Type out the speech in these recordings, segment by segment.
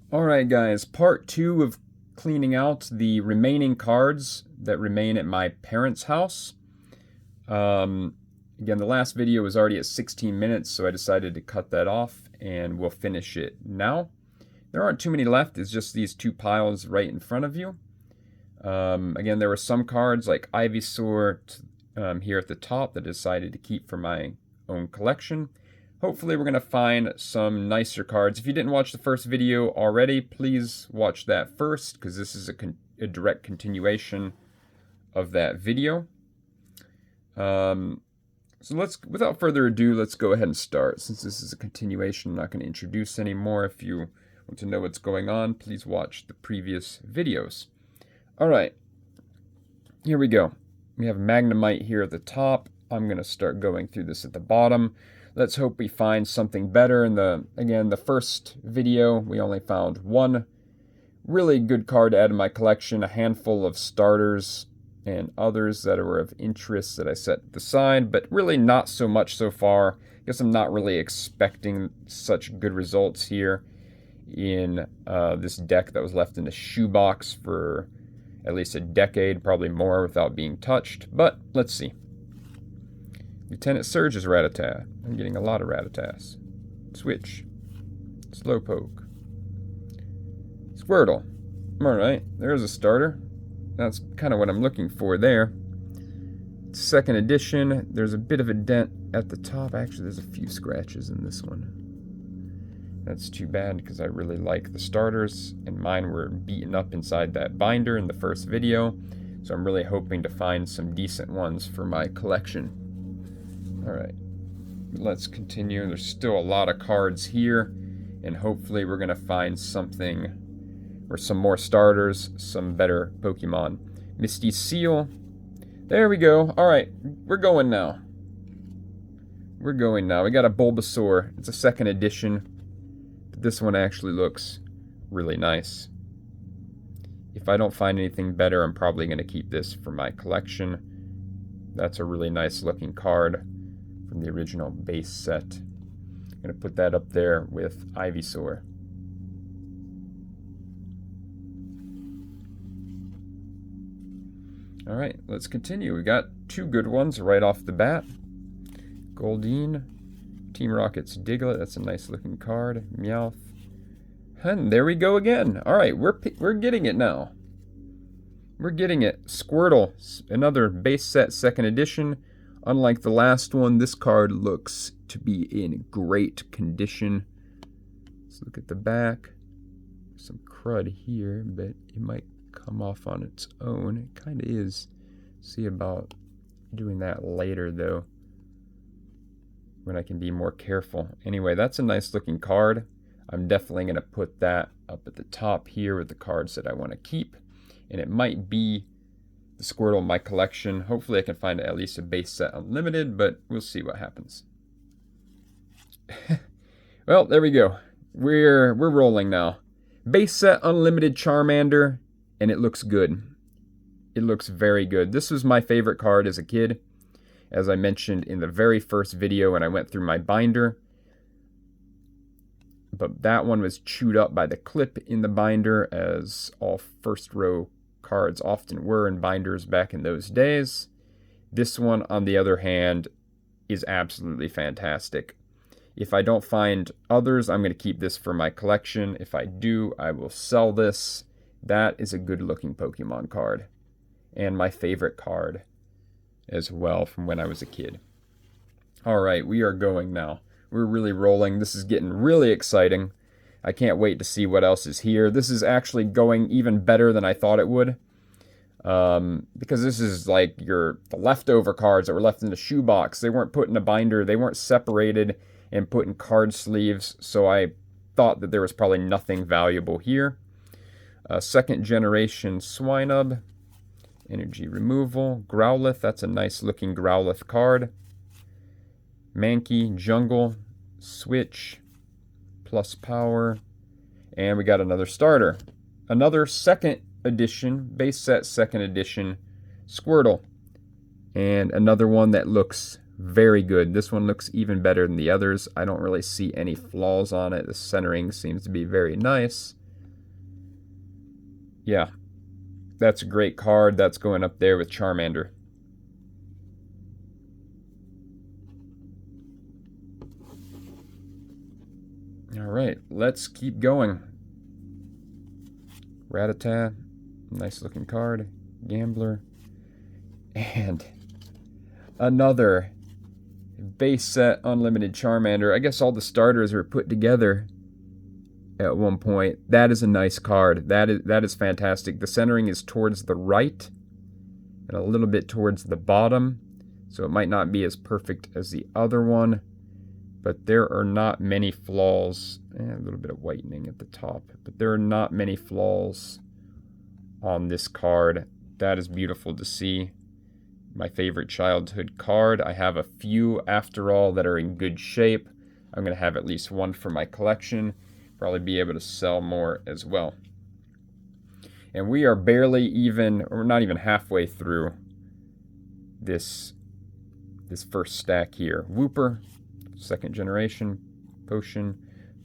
Alright guys, part 2 of cleaning out the remaining cards that remain at my parents' house. Again, the last video was already at 16 minutes, so I decided to cut that off, and we'll finish it now. There aren't too many left, it's just these two piles right in front of you. Again, there were some cards like Ivysaur here at the top that I decided to keep for my own collection. Hopefully we're going to find some nicer cards. If you didn't watch the first video already, please watch that first, because this is a direct continuation of that video. So without further ado, let's go ahead and start. Since this is a continuation, I'm not going to introduce anymore. If you want to know what's going on, please watch the previous videos. Alright, here we go. We have Magnemite here at the top. I'm going to start going through this at the bottom. Let's hope we find something better. In the first video, we only found one really good card to add to my collection, a handful of starters and others that were of interest that I set to the side, but really not so much so far. I guess I'm not really expecting such good results here in this deck that was left in the shoebox for at least a decade, probably more, without being touched, but let's see. Lieutenant Surge's Rattata. I'm getting a lot of Rattatas. Switch. Slowpoke. Squirtle. Alright, there's a starter. That's kind of what I'm looking for there. Second edition. There's a bit of a dent at the top. Actually, there's a few scratches in this one. That's too bad, because I really like the starters, and mine were beaten up inside that binder in the first video. So I'm really hoping to find some decent ones for my collection. Alright, let's continue. There's still a lot of cards here, and hopefully we're going to find something, or some more starters, some better Pokemon. Misty Seal. There we go. Alright, we're going now. We're going now. We got a Bulbasaur. It's a second edition, but this one actually looks really nice. If I don't find anything better, I'm probably going to keep this for my collection. That's a really nice looking card from the original base set. I'm going to put that up there with Ivysaur. Alright, let's continue. We got two good ones right off the bat. Goldeen, Team Rocket's Diglett, that's a nice looking card. Meowth. And there we go again. Alright, we're getting it now. We're getting it. Squirtle, another base set second edition. Unlike the last one, this card looks to be in great condition. Let's look at the back. Some crud here, but it might come off on its own. It kind of is. See about doing that later, though, when I can be more careful. Anyway, that's a nice looking card. I'm definitely going to put that up at the top here with the cards that I want to keep. And it might be the Squirtle in my collection. Hopefully I can find at least a base set unlimited, but we'll see what happens. Well, there we go. We're rolling now. Base set unlimited Charmander, and it looks good. It looks very good. This was my favorite card as a kid, as I mentioned in the very first video when I went through my binder. But that one was chewed up by the clip in the binder, as all first row cards often were in binders back in those days. This one, on the other hand, is absolutely fantastic. If I don't find others, I'm going to keep this for my collection. If I do, I will sell this. That is a good looking Pokemon card, and my favorite card as well from when I was a kid. Alright, we are going now. We're really rolling. This is getting really exciting. I can't wait to see what else is here. This is actually going even better than I thought it would. Because this is like the leftover cards that were left in the shoebox. They weren't put in a binder. They weren't separated and put in card sleeves. So I thought that there was probably nothing valuable here. Second generation Swinub. Energy removal. Growlithe. That's a nice looking Growlithe card. Mankey, Jungle, Switch, plus power, and we got another starter. Another second edition, base set second edition, Squirtle. And another one that looks very good. This one looks even better than the others. I don't really see any flaws on it. The centering seems to be very nice. Yeah, that's a great card. That's going up there with Charmander. All right, let's keep going. Rattata, nice looking card. Gambler. And another base set unlimited Charmander. I guess all the starters were put together at one point. That is a nice card. That is fantastic. The centering is towards the right and a little bit towards the bottom, so it might not be as perfect as the other one, but there are not many flaws. A little bit of whitening at the top, but there are not many flaws on this card. That is beautiful to see. My favorite childhood card. I have a few, after all, that are in good shape. I'm going to have at least one for my collection. Probably be able to sell more as well. And we are barely even, or not even halfway through this first stack here. Wooper, second generation, Potion,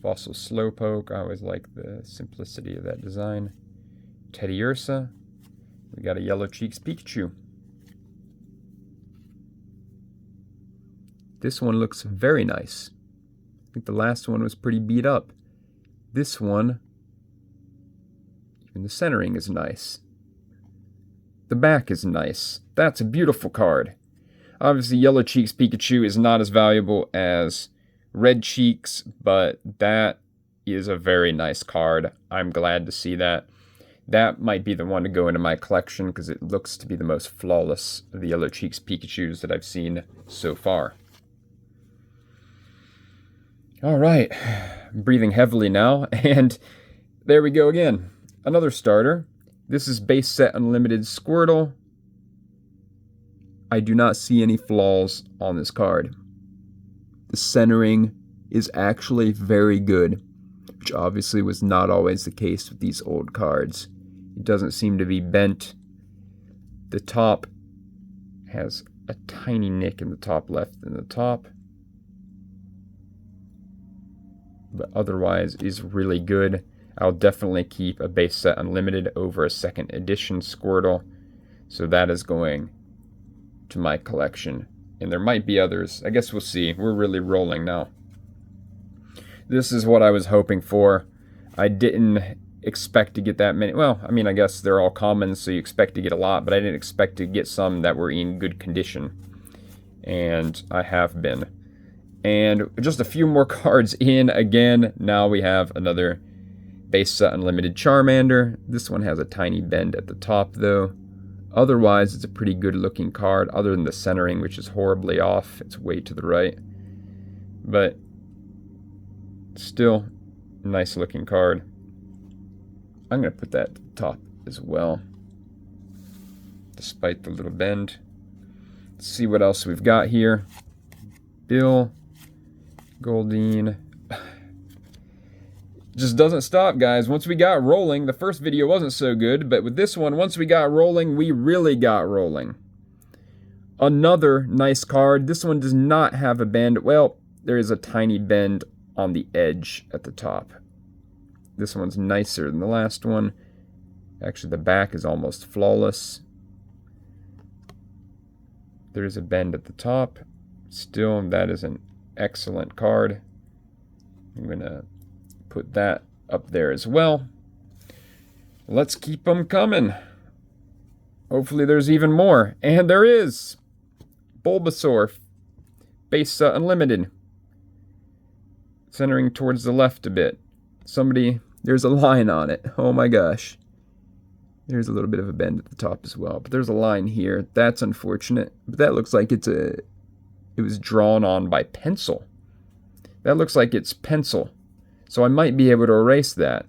Fossil Slowpoke. I always like the simplicity of that design. Teddiursa. We got a Yellow Cheeks Pikachu. This one looks very nice. I think the last one was pretty beat up. This one, even the centering is nice. The back is nice. That's a beautiful card. Obviously, Yellow Cheeks Pikachu is not as valuable as Red Cheeks, but that is a very nice card. I'm glad to see that. That might be the one to go into my collection because it looks to be the most flawless of the Yellow Cheeks Pikachus that I've seen so far. All right, I'm breathing heavily now, and there we go again. Another starter. This is base set unlimited Squirtle. I do not see any flaws on this card. The centering is actually very good, which obviously was not always the case with these old cards. It doesn't seem to be bent. The top has a tiny nick in the top left in the top, but otherwise is really good. I'll definitely keep a base set unlimited over a second edition Squirtle, so that is going to my collection. And there might be others. I guess we'll see. We're really rolling now. This is what I was hoping for. I didn't expect to get that many. Well, I mean, I guess they're all common, so you expect to get a lot, but I didn't expect to get some that were in good condition. And I have been. And just a few more cards in again. Now we have another base set unlimited Charmander. This one has a tiny bend at the top though. Otherwise, it's a pretty good looking card, other than the centering, which is horribly off. It's way to the right. But still, nice looking card. I'm going to put that at the top as well, despite the little bend. Let's see what else we've got here. Bill. Goldeen. Just doesn't stop, guys. Once we got rolling, the first video wasn't so good, but with this one, once we got rolling, we really got rolling. Another nice card. This one does not have a bend. Well, there is a tiny bend on the edge at the top. This one's nicer than the last one. Actually, the back is almost flawless. There's a bend at the top. Still, that is an excellent card. I'm going to put that up there as well. Let's keep them coming. Hopefully there's even more. And there is! Bulbasaur. Base unlimited. Centering towards the left a bit. There's a line on it. Oh my gosh. There's a little bit of a bend at the top as well. But there's a line here. That's unfortunate. But that looks like it was drawn on by pencil. That looks like it's pencil. So I might be able to erase that.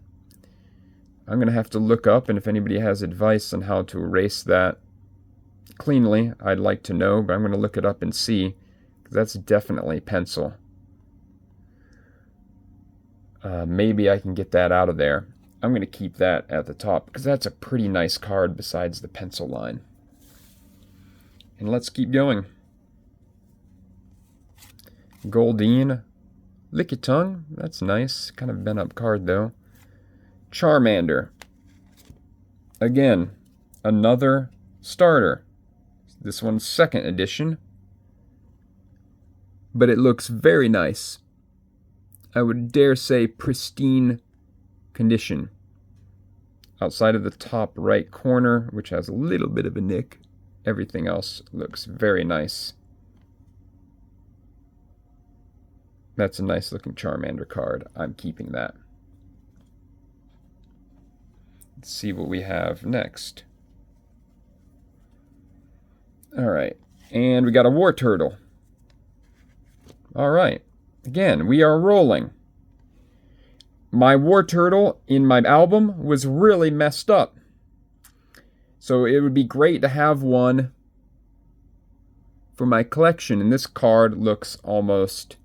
I'm going to have to look up, and if anybody has advice on how to erase that cleanly, I'd like to know, but I'm going to look it up and see, because that's definitely pencil. Maybe I can get that out of there. I'm going to keep that at the top, because that's a pretty nice card besides the pencil line. And let's keep going. Goldeen. Lickitung, that's nice. Kind of bent up card though. Charmander. Again, another starter. This one's second edition. But it looks very nice. I would dare say pristine condition. Outside of the top right corner, which has a little bit of a nick, everything else looks very nice. That's a nice looking Charmander card. I'm keeping that. Let's see what we have next. Alright, and we got a Wartortle. Alright, again, we are rolling. My Wartortle in my album was really messed up. So it would be great to have one for my collection. And this card looks almost...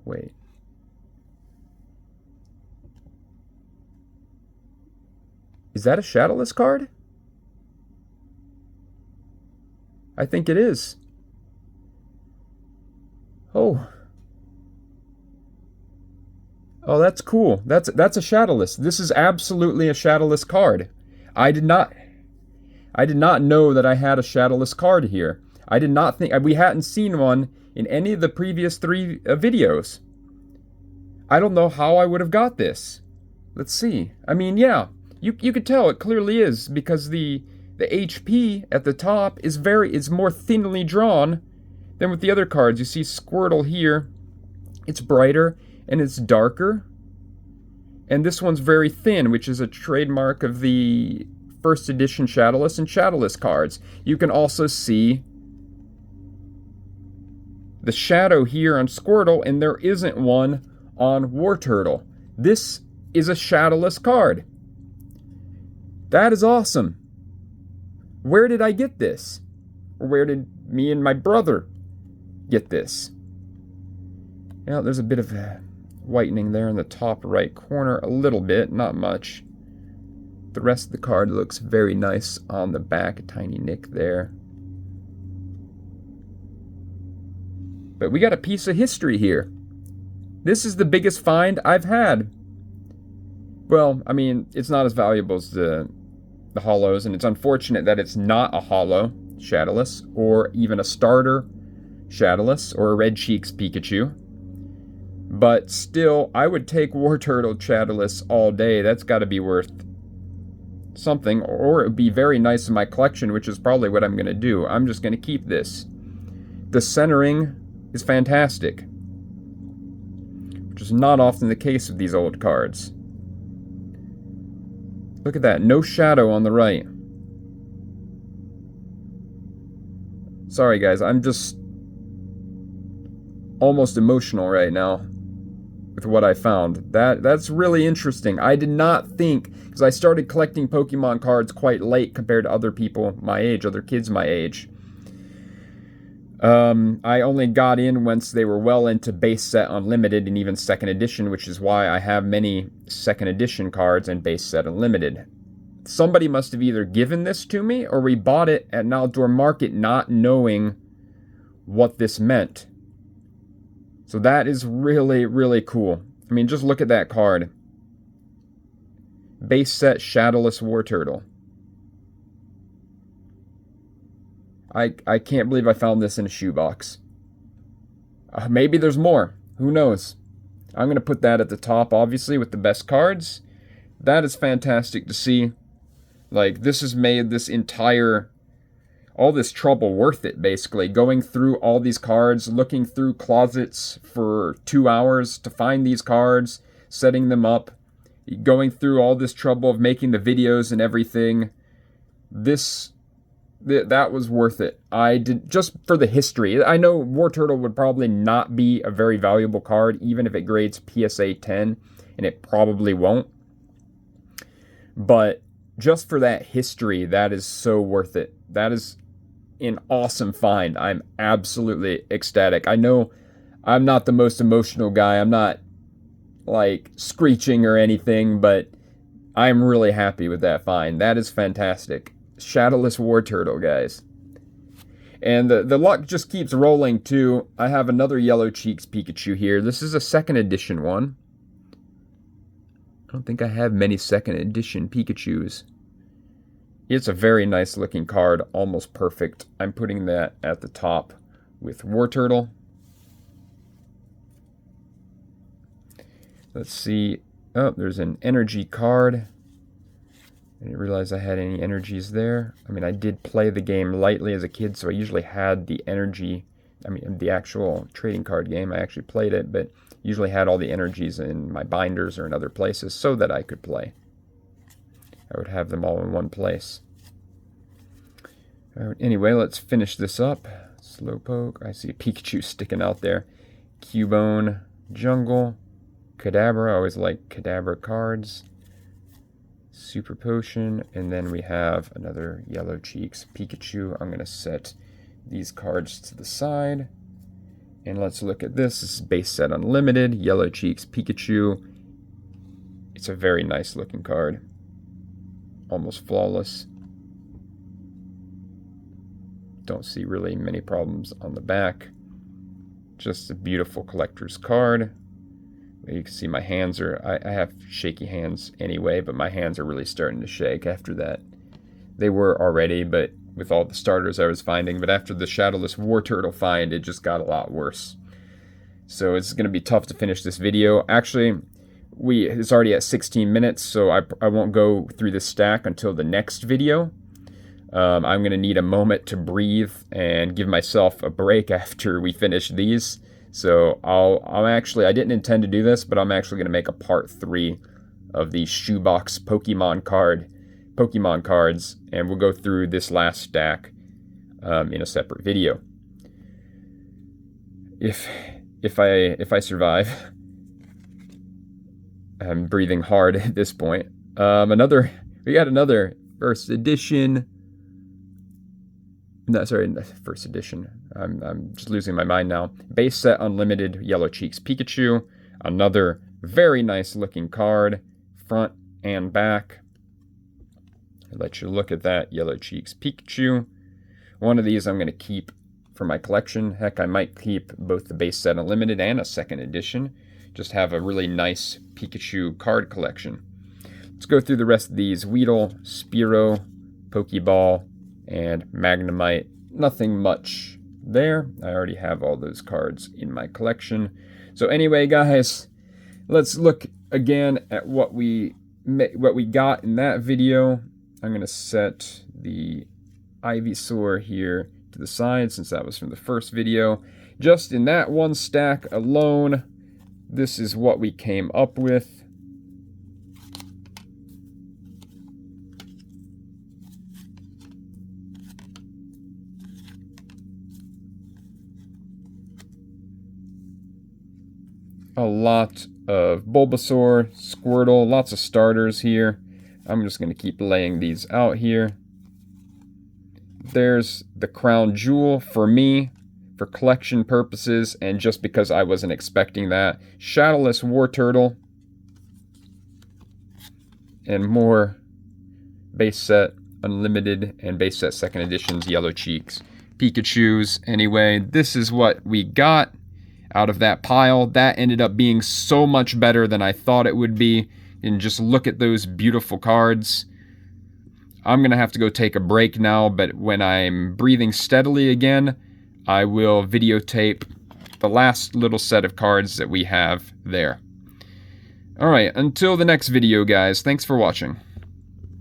Wait. Is that a Shadowless card? I think it is. Oh. Oh, that's cool. That's a Shadowless. This is absolutely a Shadowless card. I did not know that I had a Shadowless card here. I did not think... We hadn't seen one in any of the previous 3 videos. I don't know how I would have got this. Let's see. I mean, yeah. You could tell it clearly is, because the HP at the top is more thinly drawn than with the other cards. You see Squirtle here. It's brighter and it's darker. And this one's very thin, which is a trademark of the first edition Shadowless and Shadowless cards. You can also see the shadow here on Squirtle, and there isn't one on Wartortle. This is a Shadowless card. That is awesome. Where did I get this? Or where did me and my brother get this? Yeah, there's a bit of whitening there in the top right corner. A little bit, not much. The rest of the card looks very nice on the back. A tiny nick there. But we got a piece of history here. This is the biggest find I've had. Well, I mean, it's not as valuable as the holos, and it's unfortunate that it's not a holo Shadowless, or even a starter Shadowless, or a Red Cheeks Pikachu. But still, I would take Wartortle Shadowless all day. That's got to be worth something, or it would be very nice in my collection, which is probably what I'm going to do. I'm just going to keep this. The centering is fantastic, which is not often the case with these old cards. Look at that, no shadow on the right. Sorry guys, I'm just almost emotional right now with what I found. That's really interesting. I did not think, because I started collecting Pokemon cards quite late compared to other people my age, other kids my age. I only got in once they were well into base set unlimited and even second edition, which is why I have many second edition cards and base set unlimited. Somebody must have either given this to me or we bought it at an outdoor market not knowing what this meant. So that is really, really cool. I mean, just look at that card. Base set Shadowless Wartortle. I can't believe I found this in a shoebox. Maybe there's more. Who knows? I'm going to put that at the top, obviously, with the best cards. That is fantastic to see. Like, this has made this entire... all this trouble worth it, basically. Going through all these cards, looking through closets for 2 hours to find these cards, setting them up, going through all this trouble of making the videos and everything. That was worth it. I did, just for the history. I know Wartortle would probably not be a very valuable card, even if it grades PSA 10, and it probably won't. But just for that history, that is so worth it. That is an awesome find. I'm absolutely ecstatic. I know I'm not the most emotional guy. I'm not, like, screeching or anything, but I'm really happy with that find. That is fantastic. Shadowless Wartortle, guys. And the luck just keeps rolling, too. I have another Yellow Cheeks Pikachu here. This is a second edition one. don't think I have many second edition Pikachus. It's a very nice looking card, almost perfect. I'm putting that at the top with Wartortle. Let's see. Oh, there's an energy card. I didn't realize I had any energies there. I mean, I did play the game lightly as a kid, so I usually had the energy. I mean, the actual trading card game, I actually played it, but usually had all the energies in my binders or in other places so that I could play. I would have them all in one place. Anyway, let's finish this up. Slowpoke. I see a Pikachu sticking out there. Cubone, Jungle, Kadabra. I always like Kadabra cards. Super Potion, and then we have another Yellow Cheeks Pikachu. I'm going to set these cards to the side. And let's look at this. This is base set unlimited, Yellow Cheeks Pikachu. It's a very nice looking card. Almost flawless. Don't see really many problems on the back. Just a beautiful collector's card. You can see my hands are, I have shaky hands anyway, but my hands are really starting to shake after that. They were already, but with all the starters I was finding, but after the Shadowless Wartortle find, it just got a lot worse. So it's going to be tough to finish this video. Actually, it's already at 16 minutes, so I won't go through this stack until the next video. I'm going to need a moment to breathe and give myself a break after we finish these. So I didn't intend to do this, but I'm actually going to make a part 3 of the Shoebox Pokemon cards, and we'll go through this last stack in a separate video. If I survive, I'm breathing hard at this point. We got another first edition. No, sorry, first edition. I'm just losing my mind now. Base set unlimited Yellow Cheeks Pikachu. Another very nice looking card, front and back. I'll let you look at that Yellow Cheeks Pikachu. One of these I'm going to keep for my collection. Heck, I might keep both the base set unlimited and a second edition. Just have a really nice Pikachu card collection. Let's go through the rest of these. Weedle, Spearow, Pokeball, and Magnemite. Nothing much there. I already have all those cards in my collection. So anyway, guys, let's look again at what we got in that video. I'm going to set the Ivysaur here to the side since that was from the first video. Just in that one stack alone, this is what we came up with. A lot of Bulbasaur, Squirtle, lots of starters here. I'm just going to keep laying these out here. There's the Crown Jewel for me, for collection purposes, and just because I wasn't expecting that. Shadowless Wartortle. And more base set unlimited and base set second editions Yellow Cheeks Pikachus. Anyway, this is what we got out of that pile. That ended up being so much better than I thought it would be. And just look at those beautiful cards. I'm going to have to go take a break now, but when I'm breathing steadily again, I will videotape the last little set of cards that we have there. Alright, until the next video, guys. Thanks for watching.